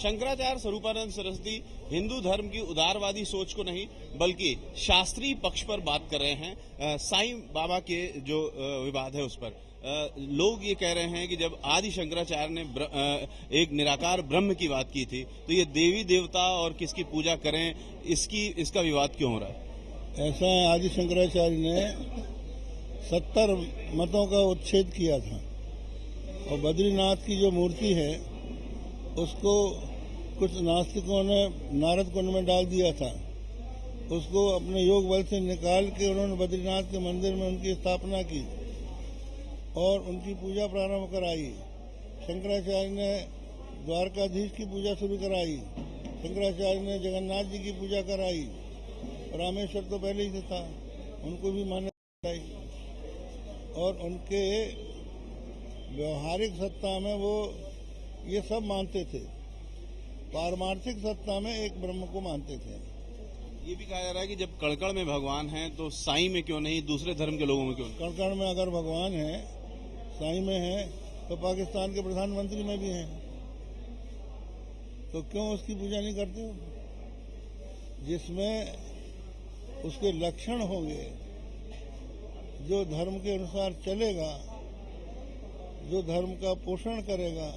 शंकराचार्य स्वरूपानंद सरस्वती हिंदू धर्म की उदारवादी सोच को नहीं बल्कि शास्त्रीय पक्ष पर बात कर रहे हैं। साईं बाबा के जो विवाद है उस पर लोग ये कह रहे हैं कि जब आदि शंकराचार्य ने एक निराकार ब्रह्म की बात की थी तो ये देवी देवता और किसकी पूजा करें इसका विवाद क्यों हो रहा है? ऐसा आदि शंकराचार्य ने 70 मतों का उच्छेद किया था और बद्रीनाथ की जो मूर्ति है उसको कुछ नास्तिकों ने नारद कुंड में डाल दिया था। उसको अपने योग बल से निकाल के उन्होंने बद्रीनाथ के मंदिर में उनकी स्थापना की और उनकी पूजा प्रारंभ कराई। शंकराचार्य ने द्वारकाधीश की पूजा शुरू कराई। शंकराचार्य ने जगन्नाथ जी की पूजा कराई। रामेश्वर तो पहले ही से था, उनको भी मान्यता दी और उनके व्यवहारिक सत्ता में वो ये सब मानते थे। पारमार्थिक सत्ता में एक ब्रह्म को मानते थे। ये भी कहा जा रहा है कि जब कड़कड़ में भगवान है तो साईं में क्यों नहीं, दूसरे धर्म के लोगों में क्यों नहीं? कड़कड़ में अगर भगवान है, साईं में है, तो पाकिस्तान के प्रधानमंत्री में भी हैं, तो क्यों उसकी पूजा नहीं करते हो? जिसमें उसके लक्षण होंगे, जो धर्म के अनुसार चलेगा, जो धर्म का पोषण करेगा,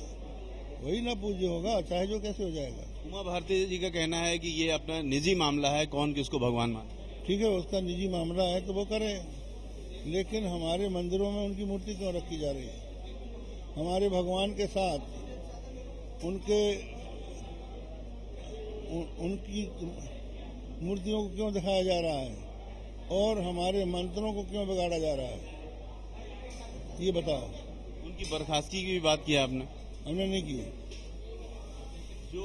वही ना पूज्य होगा, चाहे जो कैसे हो जाएगा। उमा भारती जी का कहना है कि ये अपना निजी मामला है, कौन किसको भगवान माने। ठीक है, उसका निजी मामला है तो वो करे, लेकिन हमारे मंदिरों में उनकी मूर्ति क्यों रखी जा रही है? हमारे भगवान के साथ उनकी मूर्तियों को क्यों दिखाया जा रहा है और हमारे मंत्रों को क्यों बिगाड़ा जा रहा है? ये बताओ। उनकी बर्खास्तगी की भी बात की आपने? हमने नहीं की। जो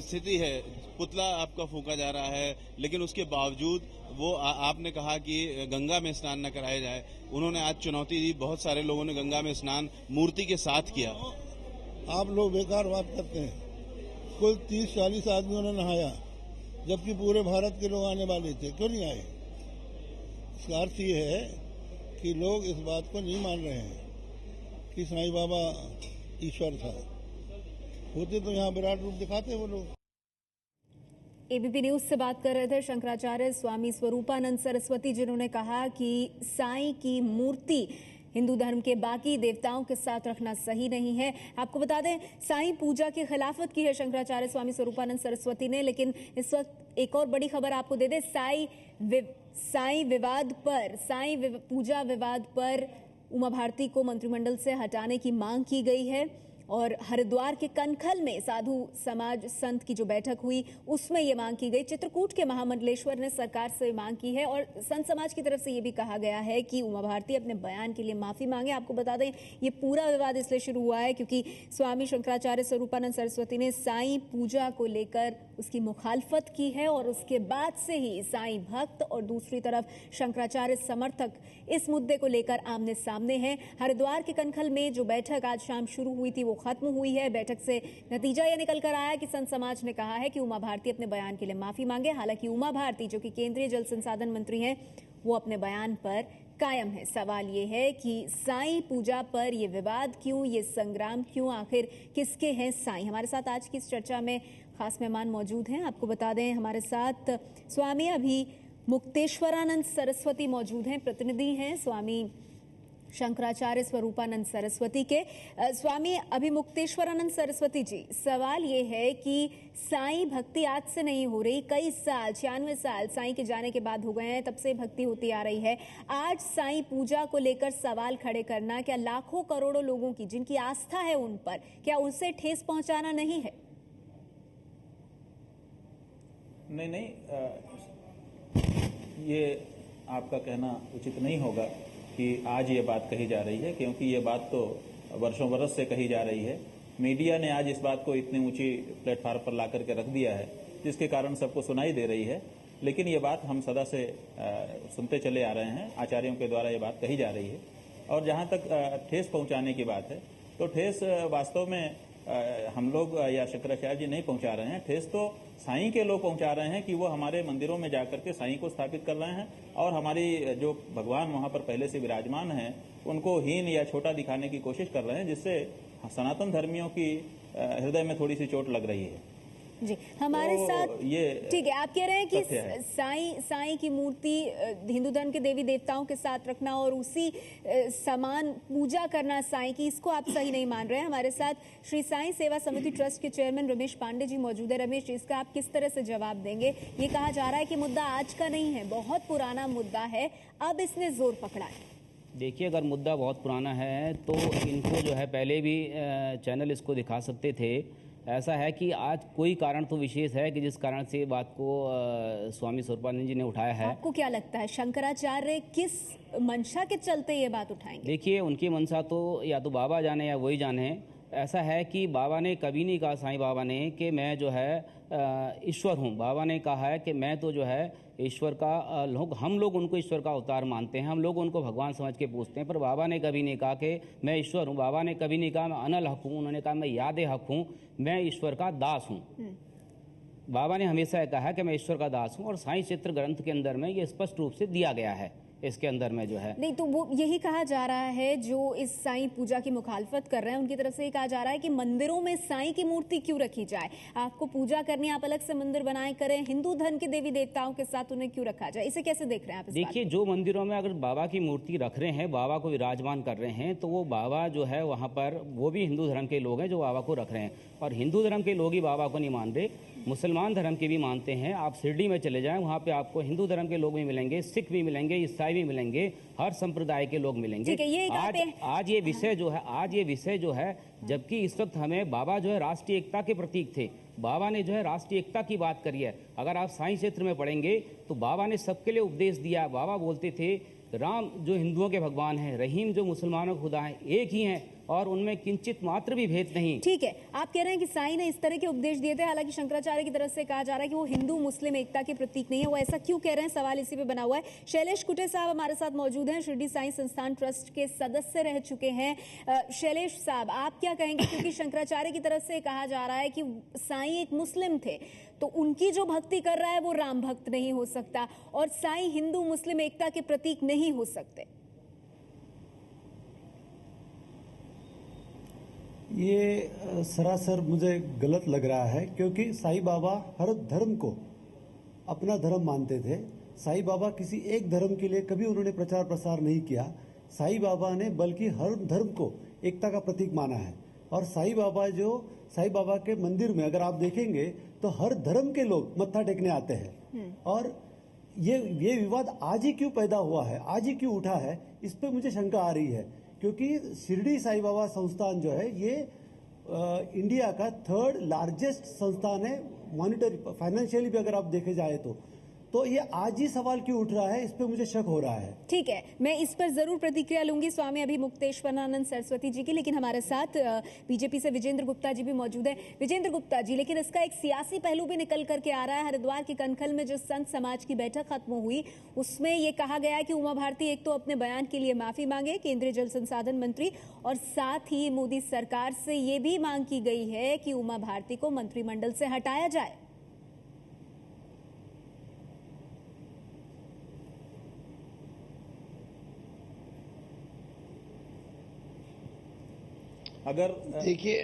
स्थिति है, पुतला आपका फूका जा रहा है, लेकिन उसके बावजूद वो आपने कहा कि गंगा में स्नान न कराया जाए। उन्होंने आज चुनौती दी, बहुत सारे लोगों ने गंगा में स्नान मूर्ति के साथ किया। आप लोग बेकार बात करते हैं। कुल 30-40 आदमियों ने नहाया, जबकि पूरे भारत के लोग आने वाले थे, क्यों नहीं आए? इसका अर्थ ये है कि लोग इस बात को नहीं मान रहे हैं कि साईं बाबा ईश्वर था। होते तो यहाँ विराट रूप दिखाते वो लोग। एबीपी न्यूज से बात कर रहे थे शंकराचार्य स्वामी स्वरूपानंद सरस्वती, जिन्होंने कहा कि साईं की मूर्ति हिंदू धर्म के बाकी देवताओं के साथ रखना सही नहीं है। आपको बता दें, साईं पूजा की खिलाफत की है शंकराचार्य स्वामी स्वरूपानंद सरस्वती ने। लेकिन इस वक्त एक और बड़ी खबर आपको दे दें, साईं पूजा विवाद पर उमा भारती को मंत्रिमंडल से हटाने की मांग की गई है और हरिद्वार के कनखल में साधु समाज संत की जो बैठक हुई उसमें ये मांग की गई। चित्रकूट के महामंडलेश्वर ने सरकार से मांग की है और संत समाज की तरफ से ये भी कहा गया है कि उमा भारती अपने बयान के लिए माफी मांगे। आपको बता दें, ये पूरा विवाद इसलिए शुरू हुआ है क्योंकि स्वामी शंकराचार्य स्वरूपानंद सरस्वती ने साईं पूजा को लेकर उसकी मुखालफत की है और उसके बाद से ही साईं भक्त और दूसरी तरफ शंकराचार्य समर्थक इस मुद्दे को लेकर आमने सामने हैं। हरिद्वार के कनखल में जो बैठक आज शाम शुरू हुई थी वो खत्म हुई है। बैठक से नतीजा यह निकल कर आया कि संत समाज ने कहा है कि उमा भारती अपने बयान के लिए माफी मांगे। हालांकि उमा भारती, जो कि केंद्रीय जल संसाधन मंत्री हैं, वो अपने बयान पर कायम है। सवाल ये है कि साईं पूजा पर ये विवाद क्यों, ये संग्राम क्यों, आखिर किसके हैं साईं? हमारे साथ आज की इस चर्चा में खास मेहमान मौजूद हैं। आपको बता दें, हमारे साथ स्वामी अभी मुक्तेश्वरानंद सरस्वती मौजूद हैं, प्रतिनिधि हैं स्वामी शंकराचार्य स्वरूपानंद सरस्वती के। स्वामी अभिमुक्तेश्वरानंद सरस्वती जी, सवाल ये है कि साईं भक्ति आज से नहीं हो रही, कई साल 96 साल साईं के जाने के बाद हो गए हैं, तब से भक्ति होती आ रही है। आज साईं पूजा को लेकर सवाल खड़े करना क्या लाखों करोड़ों लोगों की जिनकी आस्था है उन पर, क्या उनसे ठेस पहुंचाना नहीं है? नहीं, ये आपका कहना उचित नहीं होगा कि आज ये बात कही जा रही है, क्योंकि ये बात तो वर्षों बरस से कही जा रही है। मीडिया ने आज इस बात को इतनी ऊंची प्लेटफॉर्म पर ला करके रख दिया है जिसके कारण सबको सुनाई दे रही है। लेकिन ये बात हम सदा से सुनते चले आ रहे हैं, आचार्यों के द्वारा ये बात कही जा रही है। और जहां तक ठेस पहुंचाने की बात है, तो ठेस वास्तव में हम लोग या शंकराचार्य जी नहीं पहुंचा रहे हैं। ठेस तो साईं के लोग पहुंचा रहे हैं कि वो हमारे मंदिरों में जाकर के साईं को स्थापित कर रहे हैं और हमारी जो भगवान वहां पर पहले से विराजमान हैं उनको हीन या छोटा दिखाने की कोशिश कर रहे हैं, जिससे सनातन धर्मियों की हृदय में थोड़ी सी चोट लग रही है। जी, हमारे तो साथ ये ठीक है, आप कह रहे हैं कि तथ्य है। साईं की मूर्ति हिंदू धर्म के देवी देवताओं के साथ रखना और उसी समान पूजा करना साईं की, इसको आप सही नहीं मान रहे हैं। हमारे साथ श्री साईं सेवा समिति ट्रस्ट के चेयरमैन रमेश पांडे जी मौजूद है। रमेश जी, इसका आप किस तरह से जवाब देंगे? ये कहा जा रहा है कि मुद्दा आज का नहीं है, बहुत पुराना मुद्दा है, अब इसने जोर पकड़ा है। देखिए, अगर मुद्दा बहुत पुराना है तो इनको जो है पहले भी चैनल इसको दिखा सकते थे। ऐसा है कि आज कोई कारण तो विशेष है कि जिस कारण से बात को स्वामी स्वरूपानंद जी ने उठाया है। आपको क्या लगता है शंकराचार्य किस मंशा के चलते ये बात उठाएंगे? देखिए, उनकी मंशा तो या तो बाबा जाने या वही जाने। ऐसा है कि बाबा ने कभी नहीं कहा, साईं बाबा ने, कि मैं जो है ईश्वर हूँ। बाबा ने कहा है कि मैं तो जो है ईश्वर का हम लोग उनको ईश्वर का अवतार मानते हैं, हम लोग उनको भगवान समझ के पूछते हैं, पर बाबा ने कभी नहीं कहा कि मैं ईश्वर हूँ। बाबा ने कभी नहीं कहा मैं अनल हक हूँ, उन्होंने कहा मैं याद हक हूँ, मैं ईश्वर का दास हूँ। बाबा ने हमेशा कहा है कि मैं ईश्वर का दास हूँ, और साईं चित्र ग्रंथ के अंदर में ये स्पष्ट रूप से दिया गया है। इसके अंदर में जो है नहीं, तो वो यही कहा जा रहा है, जो इस साईं पूजा की मुखालफत कर रहे हैं उनकी तरफ से ये कहा जा रहा है कि मंदिरों में साईं की मूर्ति क्यों रखी जाए? आपको पूजा करनी, आप अलग से मंदिर बनाए करें, हिंदू धर्म के देवी देवताओं के साथ उन्हें क्यों रखा जाए? इसे कैसे देख रहे हैं आप? देखिए, जो मंदिरों में अगर बाबा की मूर्ति रख रहे हैं, बाबा को विराजमान कर रहे हैं, तो वो बाबा जो है वहाँ पर वो भी हिंदू धर्म के लोग हैं जो बाबा को रख रहे हैं। और हिंदू धर्म के लोग ही बाबा को नहीं मान रहे, मुसलमान धर्म के भी मानते हैं। आप शिरडी में चले जाएं, वहाँ पे आपको हिंदू धर्म के लोग भी मिलेंगे, सिख भी मिलेंगे, ईसाई भी मिलेंगे, हर संप्रदाय के लोग मिलेंगे। आज ये विषय जो है जबकि इस वक्त हमें बाबा जो है राष्ट्रीय एकता के प्रतीक थे, बाबा ने जो है राष्ट्रीय एकता की बात करी है। अगर आप साईं क्षेत्र में पढ़ेंगे तो बाबा ने सबके लिए उपदेश दिया। बाबा बोलते थे राम जो हिंदुओं के भगवान हैं, रहीम जो मुसलमानों के खुदा हैं, एक ही हैं और उनमें किंचित मात्र भी भेद नहीं। ठीक है, आप कह रहे हैं कि साईं ने इस तरह के उपदेश दिए थे, हालांकि शंकराचार्य की तरफ से कहा जा रहा है कि वो हिंदू मुस्लिम एकता के प्रतीक नहीं है। वो ऐसा क्यों कह रहे हैं, सवाल इसी पे बना हुआ है। शैलेश कुटे साहब हमारे साथ मौजूद हैं, शिरडी साईं संस्थान ट्रस्ट के सदस्य रह चुके हैं। शैलेश साहब, आप क्या कहेंगे? क्योंकि शंकराचार्य की तरफ से कहा जा रहा है कि साईं एक मुस्लिम थे, तो उनकी जो भक्ति कर रहा है वो राम भक्त नहीं हो सकता, और साईं हिंदू मुस्लिम एकता के प्रतीक नहीं हो सकते। ये सरासर मुझे गलत लग रहा है, क्योंकि साईं बाबा हर धर्म को अपना धर्म मानते थे। साईं बाबा किसी एक धर्म के लिए कभी उन्होंने प्रचार प्रसार नहीं किया। साईं बाबा ने बल्कि हर धर्म को एकता का प्रतीक माना है। और साईं बाबा के मंदिर में अगर आप देखेंगे तो हर धर्म के लोग मत्था टेकने आते हैं। और ये विवाद आज ही क्यों पैदा हुआ है, आज ही क्यों उठा है, इस पे मुझे शंका आ रही है। क्योंकि शिरडी साईं बाबा संस्थान जो है ये इंडिया का 3rd लार्जेस्ट संस्थान है, मॉनिटरी फाइनेंशियली भी अगर आप देखे जाए तो ये आज ही सवाल क्यों उठ रहा है, इस पे मुझे शक हो रहा है। ठीक है, मैं इस पर जरूर प्रतिक्रिया लूंगी स्वामी अभिमुक्तेश्वरानंद सरस्वती जी की, लेकिन हमारे साथ बीजेपी से विजेंद्र गुप्ता जी भी मौजूद है। विजेंद्र गुप्ता जी, लेकिन इसका एक सियासी पहलू भी निकल करके आ रहा है। हरिद्वार के कनखल में जो संत समाज की बैठक खत्म हुई, उसमें ये कहा गया कि उमा भारती एक तो अपने बयान के लिए माफी मांगे, केंद्रीय जल संसाधन मंत्री, और साथ ही मोदी सरकार से ये भी मांग की गई है कि उमा भारती को मंत्रिमंडल से हटाया जाए। अगर देखिए,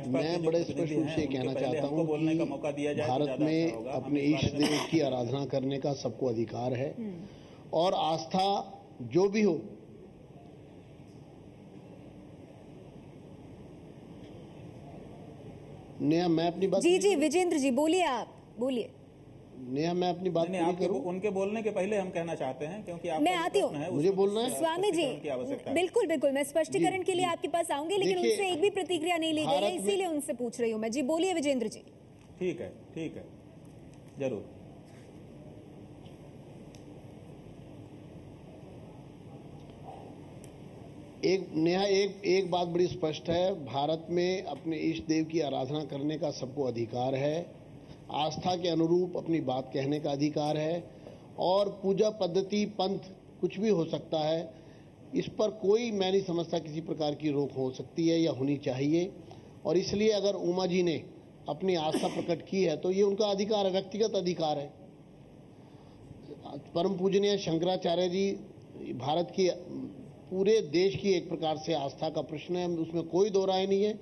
मैं बड़े स्पष्ट रूप से कहना चाहता हूं कि भारत में अपने इष्ट देव की आराधना करने का सबको अधिकार है, और आस्था जो भी हो, नेहा मैं अपनी बात जी विजेंद्र जी बोलिए, आप बोलिए। नेहा मैं अपनी बात पूरी करूं? उनके बोलने के पहले हम कहना चाहते हैं, क्योंकि मैं आती हूँ, मुझे बोलना है। स्वामी जी बिल्कुल बिल्कुल, मैं स्पष्टीकरण के लिए आपके पास आऊंगी, लेकिन उनसे एक भी प्रतिक्रिया नहीं ली गई है, इसीलिए उनसे पूछ रही हूँ मैं। जी बोलिए विजेंद्र जी। ठीक है जरूर। एक बात बड़ी स्पष्ट है, भारत में अपने इष्ट देव की आराधना करने का सबको अधिकार है, आस्था के अनुरूप अपनी बात कहने का अधिकार है, और पूजा पद्धति पंथ कुछ भी हो सकता है, इस पर कोई मैं नहीं समझता किसी प्रकार की रोक हो सकती है या होनी चाहिए। और इसलिए अगर उमा जी ने अपनी आस्था प्रकट की है तो ये उनका अधिकार है, व्यक्तिगत अधिकार है। परम पूजनीय शंकराचार्य जी भारत की पूरे देश की एक प्रकार से आस्था का प्रश्न है, उसमें कोई दो राय नहीं है।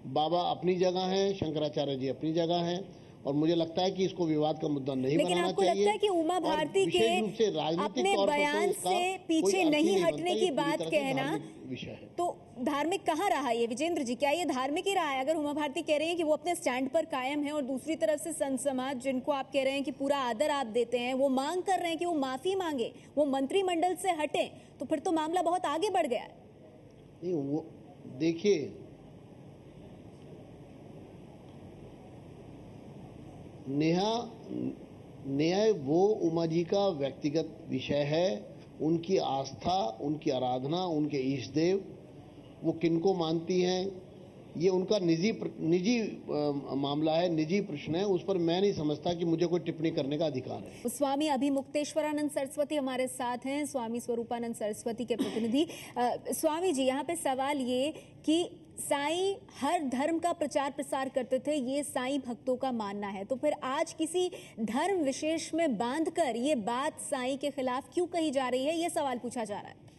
बाबा अपनी जगह हैं, शंकराचार्य जी अपनी जगह हैं, और मुझे लगता है कि इसको विवाद का मुद्दा नहीं लेकिन बनाना आपको चाहिए। लगता है कि उमा और भारती के विशेष रूप से राजनीतिक अपने तौर पर तो बयान इसका से कोई पीछे अर्थ ही नहीं बनता, हटने ये की पूरी बात तरह से कहना धार्मिक विषय है। तो धार्मिक कहाँ रहा ये विजेंद्र जी? क्या ये धार्मिक ही रहा है? अगर उमा भारती कह रही हैं कि वो अपने स्टैंड पर कायम है और दूसरी तरफ से संत समाज, जिनको आप कह रहे हैं कि पूरा आदर आप देते हैं, वो मांग कर रहे हैं कि वो माफी मांगे, वो मंत्रिमंडल से हटें, तो फिर तो मामला बहुत आगे बढ़ गया है। नहीं, वो देखिए, नेहा वो उमा जी का व्यक्तिगत विषय है, उनकी आस्था, उनकी आराधना, उनके ईष्ट देव, वो किनको मानती हैं, ये उनका निजी मामला है, निजी प्रश्न है, उस पर मैं नहीं समझता कि मुझे कोई टिप्पणी करने का अधिकार है। स्वामी अभिमुक्तेश्वरानंद सरस्वती हमारे साथ हैं, स्वामी स्वरूपानंद सरस्वती के प्रतिनिधि। स्वामी जी, यहाँ पे सवाल ये कि साईं हर धर्म का प्रचार प्रसार करते थे, ये साईं भक्तों का मानना है, तो फिर आज किसी धर्म विशेष में बांधकर ये बात साईं के खिलाफ क्यों कही जा रही है, ये सवाल पूछा जा रहा है।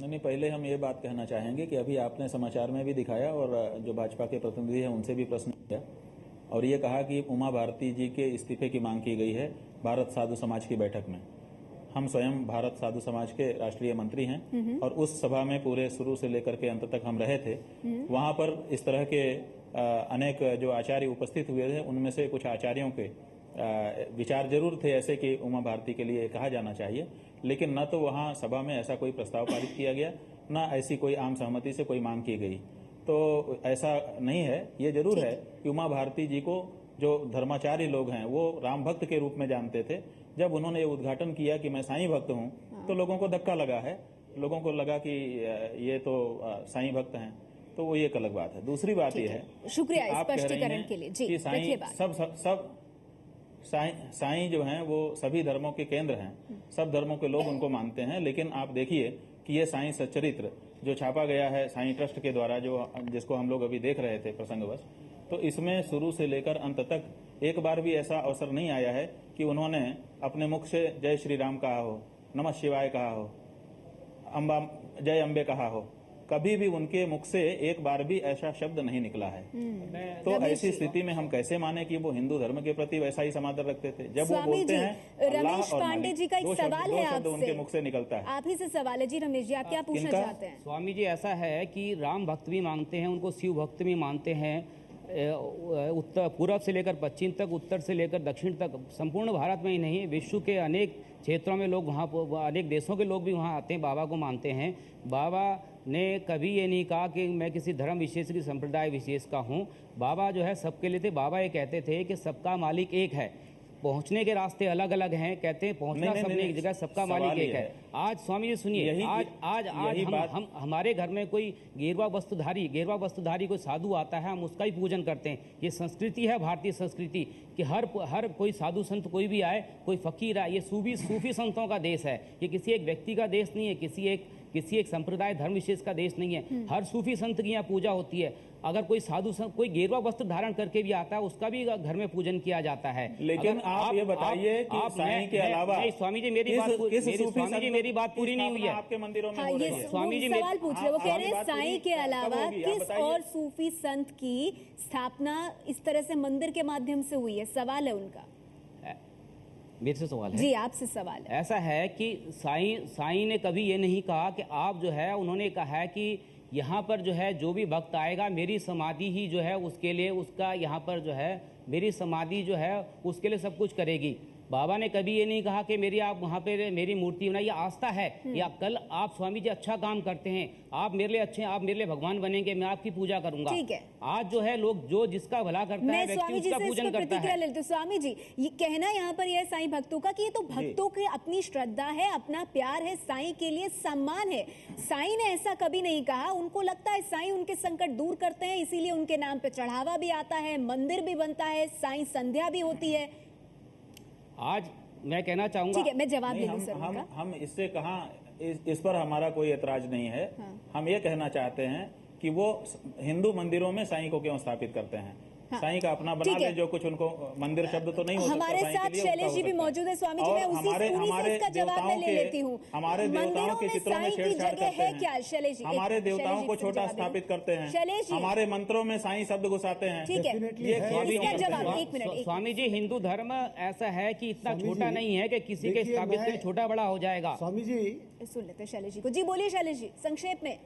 नहीं, पहले हम ये बात कहना चाहेंगे कि अभी आपने समाचार में भी दिखाया और जो भाजपा के प्रतिनिधि हैं उनसे भी प्रश्न किया और ये कहा कि उमा भारती जी के इस्तीफे की मांग की गई है भारत साधु समाज की बैठक में। हम स्वयं भारत साधु समाज के राष्ट्रीय मंत्री हैं और उस सभा में पूरे शुरू से लेकर के अंत तक हम रहे थे। वहां पर इस तरह के अनेक जो आचार्य उपस्थित हुए थे, उनमें से कुछ आचार्यों के विचार जरूर थे ऐसे कि उमा भारती के लिए कहा जाना चाहिए, लेकिन न तो वहां सभा में ऐसा कोई प्रस्ताव पारित किया गया, न ऐसी कोई आम सहमति से कोई मांग की गई। तो ऐसा नहीं है। ये जरूर है कि उमा भारती जी को जो धर्माचार्य लोग हैं वो राम भक्त के रूप में जानते थे। जब उन्होंने ये उद्घाटन किया कि मैं साईं भक्त हूं, तो लोगों को धक्का लगा है, लोगों को लगा कि ये तो साईं भक्त हैं, तो वो एक अलग बात है। दूसरी बात ये है, शुक्रिया स्पष्टीकरण के लिए जी। कि साईं जो हैं वो सभी धर्मों के केंद्र हैं, सब धर्मों के लोग उनको मानते हैं, लेकिन आप देखिए कि ये साईं सच्चरित्र जो छापा गया है साईं ट्रस्ट के द्वारा, जिसको हम लोग अभी देख रहे थे प्रसंगवश, तो इसमें शुरू से लेकर अंत तक एक बार भी ऐसा अवसर नहीं आया है कि उन्होंने अपने मुख से जय श्री राम कहा हो, नमः शिवाय कहा हो, जय अम्बे कहा हो। कभी भी उनके मुख से एक बार भी ऐसा शब्द नहीं निकला है। तो ऐसी स्थिति में हम कैसे माने कि वो हिंदू धर्म के प्रति वैसा ही समादर रखते थे? जब वो बोलते हैं रमेश पांडे जी का एक सवाल है आपसे, उनके मुख से निकलता है। आप ही से सवाल है जी रमेश जी, आप क्या पूछना चाहते हैं? स्वामी जी, ऐसा है कि राम भक्त भी मानते हैं, उनको शिव भक्त भी मानते हैं। उत्तर पूर्व से लेकर पश्चिम तक, उत्तर से लेकर दक्षिण तक, संपूर्ण भारत में ही नहीं, विश्व के अनेक क्षेत्रों में लोग वहाँ, अनेक देशों के लोग भी वहाँ आते हैं, बाबा को मानते हैं। बाबा ने कभी ये नहीं कहा कि मैं किसी धर्म विशेष की संप्रदाय विशेष का हूँ। बाबा जो है सबके लिए थे। बाबा ये कहते थे कि सबका मालिक एक है, पहुंचने के रास्ते अलग अलग हैं, कहते हैं पहुंचना सबने एक जगह, सबका मालिक एक है। आज स्वामी जी सुनिए, आज हम हमारे घर में कोई गेरुआ वस्त्रधारी कोई साधु आता है, हम उसका ही पूजन करते हैं। ये संस्कृति है, भारतीय संस्कृति, कि हर कोई साधु संत कोई भी आए, कोई फकीर आए, ये सूफी संतों का देश है। ये किसी एक व्यक्ति का देश नहीं है, किसी एक संप्रदाय धर्म विशेष का देश नहीं है। हर सूफी संत की यहाँ पूजा होती है। अगर कोई साधु संत कोई गेरुआ वस्त्र धारण करके भी आता है, उसका भी घर में पूजन किया जाता है। लेकिन आप ये बताइए कि साईं के अलावा स्वामी जी मेरी बात पूरी नहीं हुई है। आपके मंदिरों में स्वामी जी सवाल पूछ रहे, वो कह रहे हैं साईं के अलावा किस और सूफी संत की स्थापना इस तरह से मंदिर के माध्यम से हुई है? सवाल है उनका। मेरे से सवाल है जी, आपसे सवाल है। ऐसा है कि साईं ने कभी ये नहीं कहा कि आप जो है, उन्होंने कहा है कि यहाँ पर जो है जो भी भक्त आएगा, मेरी समाधि ही जो है उसके लिए, उसका यहाँ पर जो है मेरी समाधि जो है उसके लिए सब कुछ करेगी। बाबा ने कभी ये नहीं कहा कि मेरी आप वहाँ पे मेरी मूर्ति बनाई। ये आस्था है। या कल आप स्वामी जी अच्छा काम करते हैं, आप मेरे लिए अच्छे, आप मेरे लिए भगवान बनेंगे, मैं आपकी पूजा करूंगा। ठीक है। आज जो है लोग जो जिसका भला करता है, व्यक्ति उसका पूजन करता है। लेते हो स्वामी जी, ये कहना यहाँ पर यह साईं भक्तों का कि ये तो भक्तों की अपनी श्रद्धा है, अपना प्यार है, साईं के लिए सम्मान है। साईं ने ऐसा कभी नहीं कहा। उनको लगता है साईं उनके संकट दूर करते हैं, इसीलिए उनके नाम पे चढ़ावा भी आता है, मंदिर भी बनता है, साईं संध्या भी होती है। आज मैं कहना चाहूंगा, ठीक है, मैं जवाब दे दूं सर। हम इससे कहाँ, इस पर हमारा कोई ऐतराज नहीं है। हम ये कहना चाहते हैं कि वो हिंदू मंदिरों में साईं को क्यों स्थापित करते हैं। साईं का अपना बना ठीक है। ले, जो कुछ उनको मंदिर शब्द तो नहीं हो सकता हमारे साईं के साथ लिए, उनका शैलेश हो जी भी सकता है। मौजूद है। स्वामी जी, और मैं उन्हीं से इसका जवाब मैं ले लेती हूँ। हमारे देवताओं मंदिरों के में चित्रों में साईं की छेड़छाड़ जगह करते है क्या? हैं, शैलेश जी, हमारे देवताओं शैलेश को जी, छोटा जवाब देंगे। स्थापित करते हैं, शैलेश जी, हमारे मंत्रों में साईं शब्द घुसाते हैं। ठीक है, Definitely ये है। कभी इसका नहीं जवाब करते। एक मिनट, स्वामी जी, हिंदू धर्म ऐसा है कि इतना स्वामी छोटा जी, नहीं है कि किसी के देखिए, स्थापित मैं- में छोटा बड़ा हो जाएगा। स्वामी जी सुन लेते हैं शैलेश जी को। जी बोलिए शैलेश जी, संक्षेप में।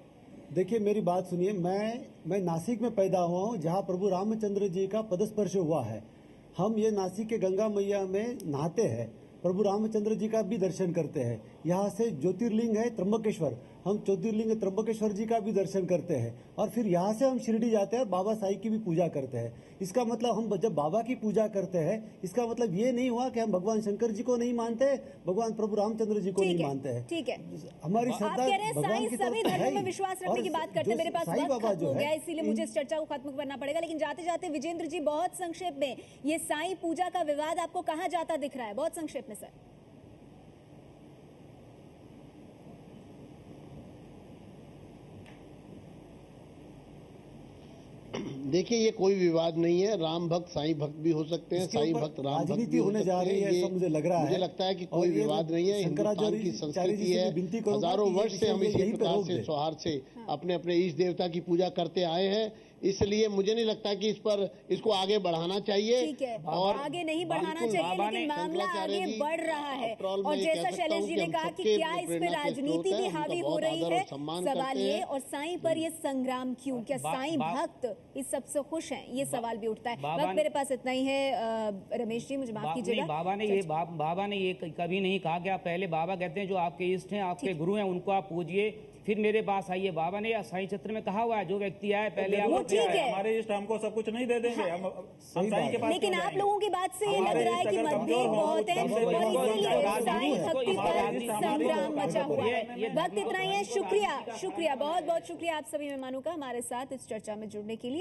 देखिए, मेरी बात सुनिए। मैं नासिक में पैदा हुआ हूँ, जहाँ प्रभु रामचंद्र जी का पदस्पर्श हुआ है। हम ये नासिक के गंगा मैया में नहाते हैं, प्रभु रामचंद्र जी का भी दर्शन करते हैं। यहाँ से ज्योतिर्लिंग है त्र्यंबकेश्वर, हम ज्योतिर्लिंग त्र्यंबकेश्वर जी का भी दर्शन करते हैं, और फिर यहाँ से हम शिरडी जाते हैं और बाबा साईं की भी पूजा करते हैं। इसका मतलब हम जब बाबा की पूजा करते हैं, इसका मतलब ये नहीं हुआ कि हम भगवान शंकर जी को नहीं मानते, भगवान प्रभु रामचंद्र जी को ठीक नहीं है, मानते हैं। ठीक है। हमारी आप श्रद्धा कह रहे हैं भगवान साईं की सभी तरफ है धर्मों में ही। विश्वास रखने और की बात करते हैं। जो मेरे पास साईं वक्त बाबा खत्म जो हो है, गया, इसीलिए मुझे इस चर्चा को खत्म करना पड़ेगा। लेकिन जाते जाते विजेंद्र जी, बहुत संक्षेप में, ये साईं पूजा का विवाद आपको कहाँ जाता दिख रहा है? बहुत संक्षेप में सर। देखिए, ये कोई विवाद नहीं है। राम भक्त साईं भक्त भी हो सकते हैं, इसके साईं ऊपर भक्त राम भक्त राजनीति भी हो होने सकते जा रही है, हैं। ऐसा मुझे लग रहा है। मुझे लगता है कि और कोई ये विवाद नहीं है। हिंदुस्तान शंकराचार्य की जी संस्कृति से है, भी विनती करूंगा हजारों कि ये वर्ष से हम विषय इसी यहीं पे प्रकार रोक से दें। सौहार्द से अपने अपने इष्ट देवता की पूजा करते आए हैं। इसलिए मुझे नहीं लगता कि इसको आगे बढ़ाना चाहिए। ठीक है, और आगे नहीं बढ़ाना बिल्कुल चाहिए, बाबा लेकिन ने- मामला शंकराचार्य आगे जी, बढ़ रहा है। आफ्टर ऑल और मैं ये जैसा कह सकता शैलेश हूं जी कि ने हम कहा कि सबके क्या इस पे प्रेरणा के राजनीति स्रोत भी हैं, हावी उनका हो बहुत रही आदर है? और सम्मान सवाल करते ये, हैं। और साईं पर ये संग्राम क्यों? क्या साईं भक्त इस सबसे खुश हैं? ये सवाल भी उठता है। बाबा वक्त मेरे पास इतना ही है। रमेश जी, मुझे माफ कीजिएगा। बाबा ने ये कभी नहीं कहा कि आप पहले, बाबा कहते हैं जो आपके इष्ट हैं, आपके गुरु हैं, उनको आप पूजिए, फिर मेरे पास आइए। बाबा ने साईं चत्र में कहा हुआ है, जो व्यक्ति आए पहले आप वो उनसे ठीक आए। है। हमारे इष्ट हमको सब कुछ नहीं दे देंगे, हम साईं के पास लेकिन क्यों आप जाएंगे? लोगों की बात से ये लग हमारे रहा है इष्ट कि अगर मतभेद कमजोर हो, बहुत है, तब से और इसीलिए राजनीति साईं को भक्ति हमारे पर इष्ट संग्राम मचा हुआ है। ये वक्त इतना ही है। शुक्रिया, शुक्रिया, बहुत बहुत शुक्रिया आप सभी मेहमानों का हमारे साथ इस चर्चा में जुड़ने के लिए।